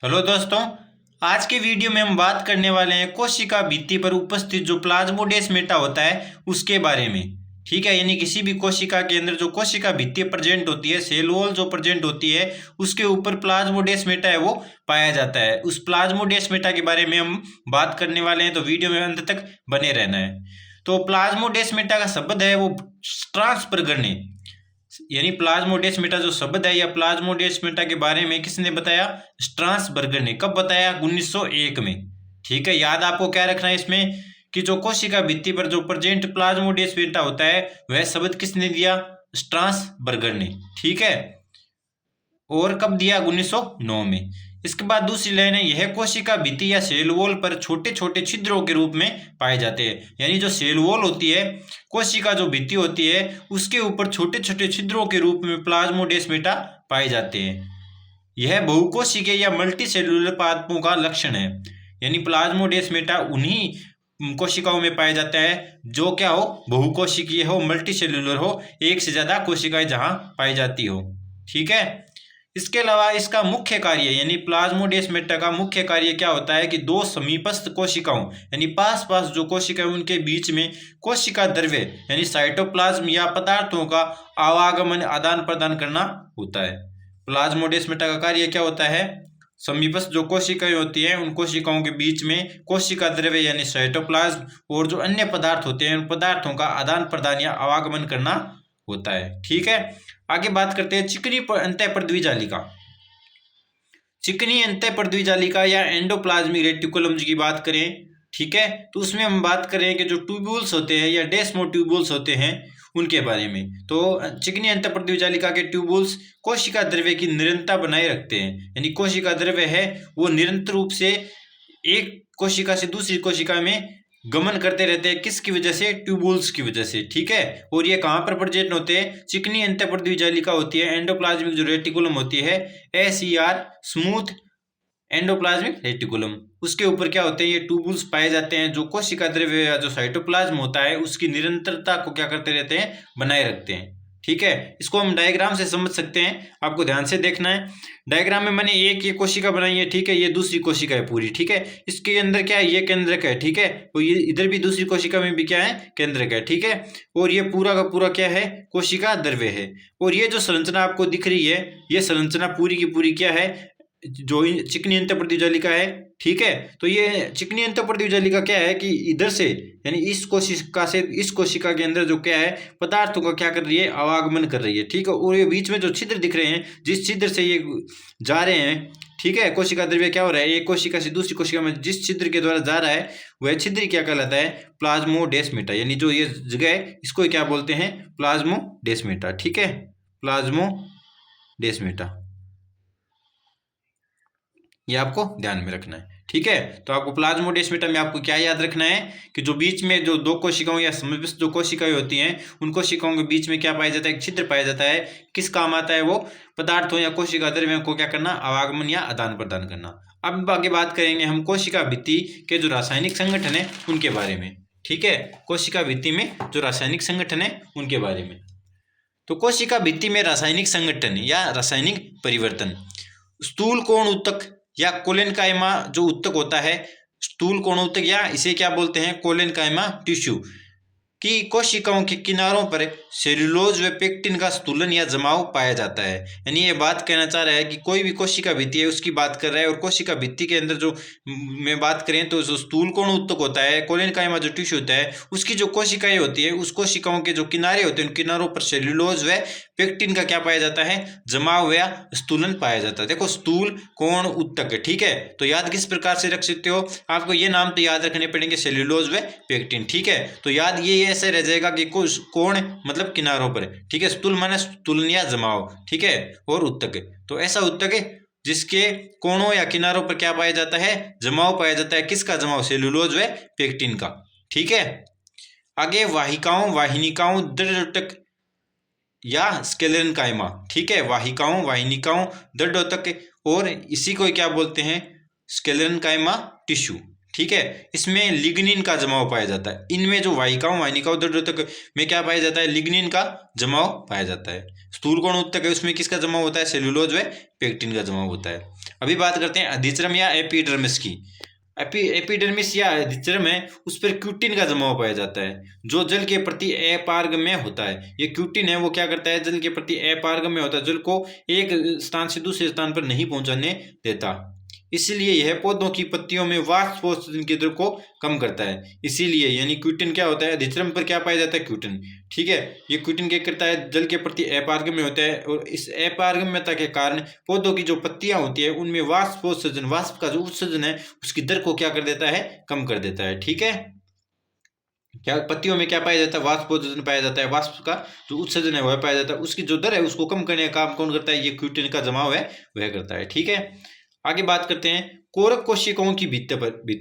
Hello दोस्तों। आज के वीडियो में हम बात करने वाले हैं कोशिका भित्ति पर उपस्थित जो प्लाज्मोडेस्माटा होता है उसके बारे में। ठीक है, यानी किसी भी कोशिका के अंदर जो कोशिका भित्ति प्रेजेंट होती है, सेल वॉल जो प्रेजेंट होती है, उसके ऊपर प्लाज्मोडेस्माटा है वो पाया जाता है। उस प्लाज्मोडेस्माटा के बारे में हम बात करने वाले हैं, तो वीडियो में अंत तक बने रहना है। तो प्लाज्मोडेस्माटा का शब्द है वो स्ट्रांस प्रगणे, यानी प्लाज्मोडेस्माटा जो शब्द है या प्लाज्मोडेस्माटा के बारे में किसने बताया? स्ट्रासबर्गर ने। कब बताया? 1901 में। ठीक है, याद आपको क्या रखना है इसमें कि जो कोशिका भित्ति पर जो प्रेजेंट प्लाज्मोडेस्माटा होता है वह शब्द किसने दिया? स्ट्रासबर्गर ने। ठीक है, और कब दिया? 1909 में। इसके बाद दूसरी लाइन है, यह कोशिका भित्ति या सेल वॉल पर छोटे छोटे छिद्रों के रूप में पाए जाते हैं। यानी जो सेल वॉल होती है, कोशिका जो भित्ति होती है, उसके ऊपर छोटे छोटे छिद्रों के रूप में प्लाज्मोडेस्माटा पाए जाते हैं। यह बहुकोशिकीय या मल्टी सेलुलर पादपों का लक्षण है। यानी प्लाज्मोडेस्माटा उन्हीं कोशिकाओं में पाया जाता है जो क्या हो? बहुकोशिकीय हो, मल्टी सेलुलर हो, एक से ज्यादा कोशिकाएं जहां पाई जाती हो। ठीक है, इसके अलावा इसका मुख्य कार्य यानी प्लाज्मोडेस्माटा का मुख्य कार्य क्या होता है कि दो समीपस्थ कोशिकाओं यानी पास पास जो कोशिकाएं उनके बीच में कोशिका द्रव्य यानी साइटोप्लाज्म या पदार्थों का आवागमन आदान प्रदान करना होता है। प्लाज्मोडेस्माटा का कार्य क्या होता है? समीपस्थ जो कोशिकाएं होती हैं उन कोशिकाओं के बीच में कोशिका द्रव्य यानी साइटोप्लाज्म और जो अन्य पदार्थ होते हैं उन पदार्थों का आदान प्रदान या आवागमन करना होता है। ठीक है, आगे बात करते हैं चिकनी अंतःपृथ्वी जालिका। चिकनी अंतःपृथ्वी जालिका या एंडोप्लाज्मिक रेटिकुलम की बात करें, ठीक है, तो उसमें हम बात करें कि जो ट्यूब्यूल्स होते हैं या डेस्मोट्यूब्यूल्स होते हैं उनके बारे में। तो चिकनी अंतःपृथ्वी जालिका के ट्यूब्यूल्स कोशिका द्रव्य की निरंतरता बनाए रखते हैं। यानी कोशिका द्रव्य है वो निरंतर रूप से एक कोशिका से दूसरी कोशिका में गमन करते रहते हैं। किसकी वजह से? ट्यूबुल्स की वजह से। ठीक है, और ये कहाँ पर प्रेजेंट होते हैं? चिकनी अंतःपृथ्वी जालिका होती है, एंडोप्लाज्मिक जो रेटिकुलम होती है, SER स्मूथ एंडोप्लाज्मिक रेटिकुलम, उसके ऊपर क्या होते हैं? ये ट्यूबुल्स पाए जाते हैं जो कोशिका द्रव्य या जो साइटोप्लाज्म होता है उसकी निरंतरता को क्या करते रहते हैं? बनाए रखते हैं। ठीक है, इसको हम डायग्राम से समझ सकते हैं, आपको ध्यान से देखना है। डायग्राम में मैंने एक ये कोशिका बनाई है, ठीक है, ये दूसरी कोशिका है पूरी। ठीक है, इसके अंदर क्या है? ये केंद्रक है। ठीक है, और ये इधर भी दूसरी कोशिका में भी क्या है? केंद्रक है। ठीक है, और ये पूरा का पूरा क्या है? कोशिका द्रव्य है। और ये जो संरचना आपको दिख रही है, ये संरचना पूरी की पूरी क्या है? जो चिकनी अंतःपृथ्वी जालिका है। ठीक है, तो ये चिकनी अंतःपृथ्वी जालिका क्या है कि इधर से यानी इस कोशिका से इस कोशिका के अंदर जो क्या है पदार्थों का क्या कर रही है? आवागमन कर रही है। ठीक है, और ये बीच में जो छिद्र दिख रहे हैं जिस छिद्र से ये जा रहे हैं, ठीक है, कोशिका द्रव्य क्या हो रहा है? एक कोशिका से दूसरी कोशिका में जिस छिद्र के द्वारा जा रहा है वह छिद्र क्या कहलाता है? प्लाज्मोडेस्माटा। यानी जो ये जगह है इसको क्या बोलते हैं? प्लाज्मोडेस्माटा। ठीक है, प्लाज्मोडेस्माटा, ये आपको ध्यान में रखना है। ठीक है, तो आपको प्लाज्मोडेस्माटा में आपको क्या याद रखना है कि जो बीच में जो दो कोशिकाओं या समीपस्थ जो कोशिकाएं होती हैं उन कोशिकाओं के बीच में क्या पाया जाता है? एक छिद्र पाया जाता है। किस काम आता है वो? पदार्थों या कोशिका द्रव्यों को क्या करना? आवागमन या आदान प्रदान करना। अब आगे बात करेंगे हम कोशिका भित्ति के जो रासायनिक संगठन है उनके बारे में। ठीक है, कोशिका भित्ति में जो रासायनिक संगठन है उनके बारे में। तो कोशिका भित्ति में रासायनिक संगठन या रासायनिक परिवर्तन, स्थूल कोण ऊतक या कोलेनकाइमा जो ऊतक होता है, स्थूल कोण ऊतक या इसे क्या बोलते हैं? कोलेनकाइमा टिश्यू की कोशिकाओं के किनारों पर सेल्यूलोज व पेक्टिन का स्थूलन या जमाव पाया जाता है। यानी ये बात कहना चाह रहा है कि कोई भी कोशिका भित्ति है उसकी बात कर रहा है, और कोशिका भित्ति के अंदर जो में बात करें तो जो स्थूल कोण ऊतक होता है, कोलेनकाइमा जो टिश्यू होता है, उसकी जो कोशिकाएं होती है उस कोशिकाओं के जो किनारे होते हैं उन किनारों पर सेल्यूलोज व पेक्टिन का क्या पाया जाता है? जमाव या स्थूलन पाया जाता है। देखो, स्थूल कोण ऊतक है। ठीक है, तो याद किस प्रकार से रख सकते हो? आपको ये नाम तो याद रखने पड़ेंगे, सेल्यूलोज व पेक्टिन। ठीक है, तो याद ये ऐसे रह जाएगा कि कुछ कोण मतलब किनारों पर। ठीक है, स्थूल माने स्थूलन या जमाव। ठीक है, और ऊतक तो ऐसा ऊतक है जिसके कोणों या किनारों पर क्या पाया जाता है? जमाव पाया जाता है। किसका जमाव? सेल्यूलोज व पेक्टिन का। ठीक है, आगे वाहिकाओं वाहिनिकाओं दृढ़ोतक या स्क्लेरेनकाइमा। ठीक है, वाहिकाओं वाहिनिकाओं दृढ़ोतक, और इसी को क्या बोलते हैं? Sclerenchyma tissue. ठीक है, इसमें लिग्निन का जमाव पाया जाता है। इनमें जो वाहिकाओं वाहिनिकाओं द्रव्योतक में क्या पाया जाता है, लिग्निन का जमाव पाया जाता है। स्थूल कोण उत्तक है, उसमें किसका जमाव होता है, सेल्यूलोज व पेक्टिन का जमाव होता है। अभी बात करते हैं अधिचर्म या एपिडर्मिस की। एपिडर्मिस या अधिचर्म है, उस पर क्यूटिन का जमाव पाया जाता है, जो जल के प्रति अपारगम्य होता है। ये क्यूटिन है वो क्या करता है, जल के प्रति अपारगम्य होता है, जल को एक स्थान से दूसरे स्थान पर नहीं पहुंचाने देता। इसीलिए यह पौधों की पत्तियों में वाष्पोत्सर्जन के द्रव को कम करता है। इसीलिए यानी क्यूटिन क्या होता है, अधिचर्म पर क्या पाया जाता है, क्यूटिन। ठीक है, ये क्यूटिन क्या करता है, जल के प्रति अपारगम्य होता है, और इस अपारगम्यता के कारण पौधों की जो पत्तियां होती है उनमें वाष्पोत्सर्जन, वाष्प का जो उत्सर्जन है उसकी दर को क्या कर देता है, कम कर देता है। ठीक है, क्या पत्तियों में क्या पाया जाता है, वाष्पोत्सर्जन पाया जाता है, वाष्प का जो उत्सर्जन है वह पाया जाता है, उसकी जो दर है उसको कम करने का काम कौन करता है, ये क्यूटिन का जमाव है वह करता है। ठीक है, आगे बात करते हैं कोरक कोशिकाओं की भित्ति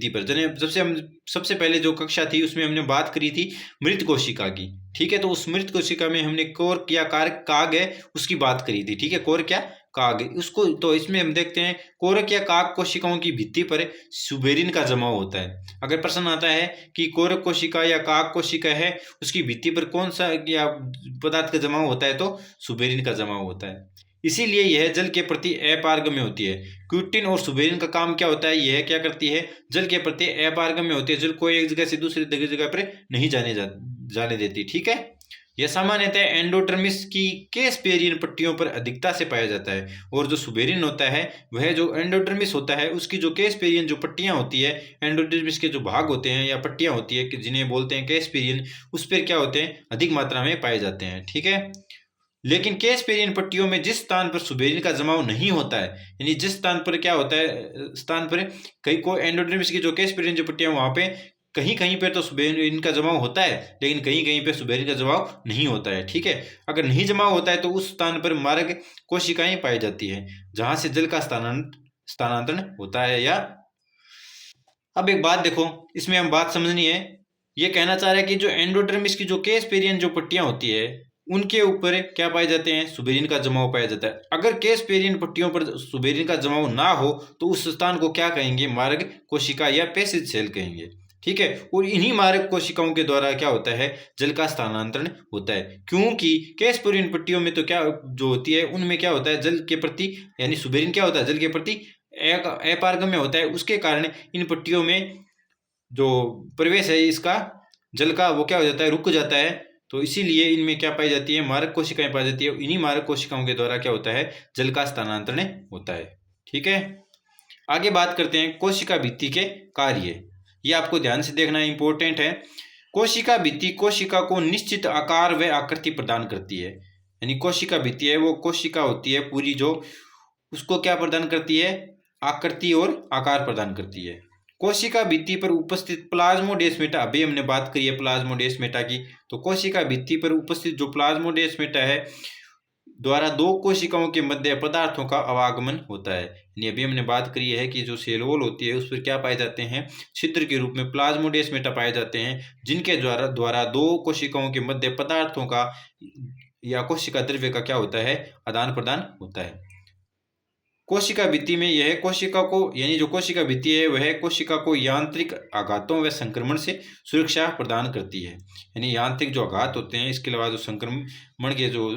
पर। जैसे हम सबसे पहले जो कक्षा थी उसमें हमने बात करी थी मृत कोशिका की। ठीक है, तो उस मृत कोशिका में हमने कोरक या काग है उसकी बात करी थी। ठीक है, कोरक या काग उसको, तो इसमें हम देखते हैं कोरक या काग कोशिकाओं की भित्ति पर सुबेरिन का जमाव होता है। अगर प्रश्न आता है कि कोरक कोशिका या काग कोशिका है उसकी भित्ति पर कौन सा या पदार्थ का जमाव होता है, तो सुबेरिन का जमाव होता है। इसीलिए यह जल के प्रति अपारगम्य होती है। क्यूटिन और सुबेरिन का काम क्या होता है, यह क्या करती है, जल के प्रति अपारगम्य होती है, जल को एक जगह से दूसरी जगह पर नहीं जाने देती। ठीक है, यह सामान्यतः एंडोडर्मिस की केस्पेरियन पट्टियों पर अधिकता से पाया जाता है, और जो सुबेरिन होता है वह जो एंडोडर्मिस होता है उसकी जो केस्पेरियन जो पट्टियां होती है, एंडोडर्मिस के जो भाग होते हैं या पट्टियां होती है जिन्हें बोलते हैं केस्पेरियन, उस पर क्या होते हैं, अधिक मात्रा में पाए जाते हैं। ठीक है, लेकिन केस्पेरियन पट्टियों में जिस स्थान पर सुबेरिन का जमाव नहीं होता है, यानी जिस स्थान पर क्या होता है, स्थान पर कहीं को एंडोडर्मिस की जो केस्पेरियन जो पट्टियां वहां पे कहीं कहीं पे तो सुबेरिन का जमाव होता है, लेकिन कहीं कहीं पे सुबेरिन का जमाव नहीं होता है। ठीक है, अगर नहीं जमाव होता है तो उस स्थान पर मार्ग कोशिकाएं पाई जाती है जहां से जल का स्थानांतरण होता है। या अब एक बात देखो, इसमें हम बात समझनी है, ये कहना चाह रहा है कि जो एंडोडर्मिस की जो केस्पेरियन जो पट्टियां होती है उनके ऊपर क्या पाए जाते हैं, सुबेरिन का जमाव पाया जाता है। अगर केस्पेरियन पट्टियों पर सुबेरिन का जमाव ना हो तो उस स्थान को क्या कहेंगे, मार्ग कोशिका या पैसेज सेल कहेंगे। ठीक है, और इन्हीं मार्ग कोशिकाओं के द्वारा क्या होता है, जल का स्थानांतरण होता है, क्योंकि केस्पेरियन पट्टियों में तो क्या जो होती है उनमें क्या होता है, जल के प्रति यानी सुबेरिन क्या होता है, जल के प्रति अपारगम्य होता है, उसके कारण इन पट्टियों में जो प्रवेश है इसका जल का वो क्या हो जाता है, रुक जाता है। तो इसीलिए इनमें क्या पाई जाती है, मारक कोशिकाएं पाई जाती है, इन्हीं मारक कोशिकाओं के द्वारा क्या होता है, जल का स्थानांतरण होता है। ठीक है, आगे बात करते हैं कोशिका भित्ति के कार्य। ये आपको ध्यान से देखना इंपॉर्टेंट है। कोशिका भित्ति कोशिका को निश्चित आकार व आकृति प्रदान करती है, यानी कोशिका भित्ति है वो कोशिका होती है पूरी जो उसको क्या प्रदान करती है, आकृति और आकार प्रदान करती है। कोशिका भित्ति पर उपस्थित प्लाज्मोडेस्माटा, अभी हमने बात करी है प्लाज्मोडेस्माटा की, तो कोशिका भित्ति पर उपस्थित जो प्लाज्मोडेस्माटा है द्वारा दो कोशिकाओं के मध्य पदार्थों का आवागमन होता है। यानी अभी हमने बात करी है कि जो सेल वॉल होती है उस पर क्या पाए जाते हैं, छिद्र के रूप में प्लाज्मोडेस्माटा पाए जाते हैं, जिनके द्वारा दो कोशिकाओं के मध्य पदार्थों का या कोशिका द्रव्य का क्या होता है, आदान प्रदान होता है। कोशिका भित्ति में यह कोशिका को यानी जो कोशिका भित्ति है वह कोशिका को यांत्रिक आघातों व संक्रमण से सुरक्षा प्रदान करती है। यानी यांत्रिक जो आघात होते हैं, इसके अलावा जो संक्रमण के जो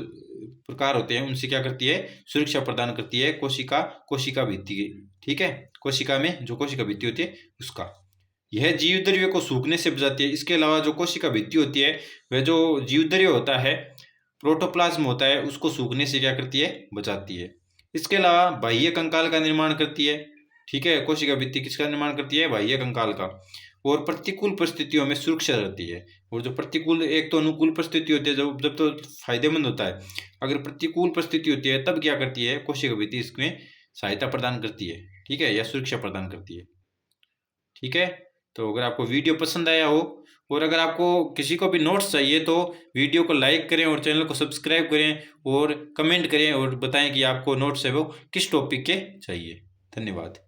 प्रकार होते हैं उनसे क्या करती है, सुरक्षा प्रदान करती है कोशिका भित्ति की। ठीक है, कोशिका में जो कोशिका भित्ति होती है उसका यह जीव द्रव्य को सूखने से बचाती है। इसके अलावा जो कोशिका भित्ति होती है वह जो जीव द्रव्य होता है, प्रोटोप्लाज्म होता है, उसको सूखने से क्या करती है, बचाती है। इसके अलावा बाह्य कंकाल का निर्माण करती है। ठीक है, कोशिका भित्ति किसका निर्माण करती है, बाह्य कंकाल का, और प्रतिकूल परिस्थितियों में सुरक्षा रहती है। और जो प्रतिकूल, एक तो अनुकूल परिस्थिति होती है जब तो फायदेमंद होता है, अगर प्रतिकूल परिस्थिति होती है तब क्या करती है, कोशिका भित्ति इसमें सहायता प्रदान करती है। ठीक है, या सुरक्षा प्रदान करती है। ठीक है, तो अगर आपको वीडियो पसंद आया हो और अगर आपको किसी को भी नोट्स चाहिए तो वीडियो को लाइक करें और चैनल को सब्सक्राइब करें और कमेंट करें और बताएं कि आपको नोट्स है वो किस टॉपिक के चाहिए। धन्यवाद।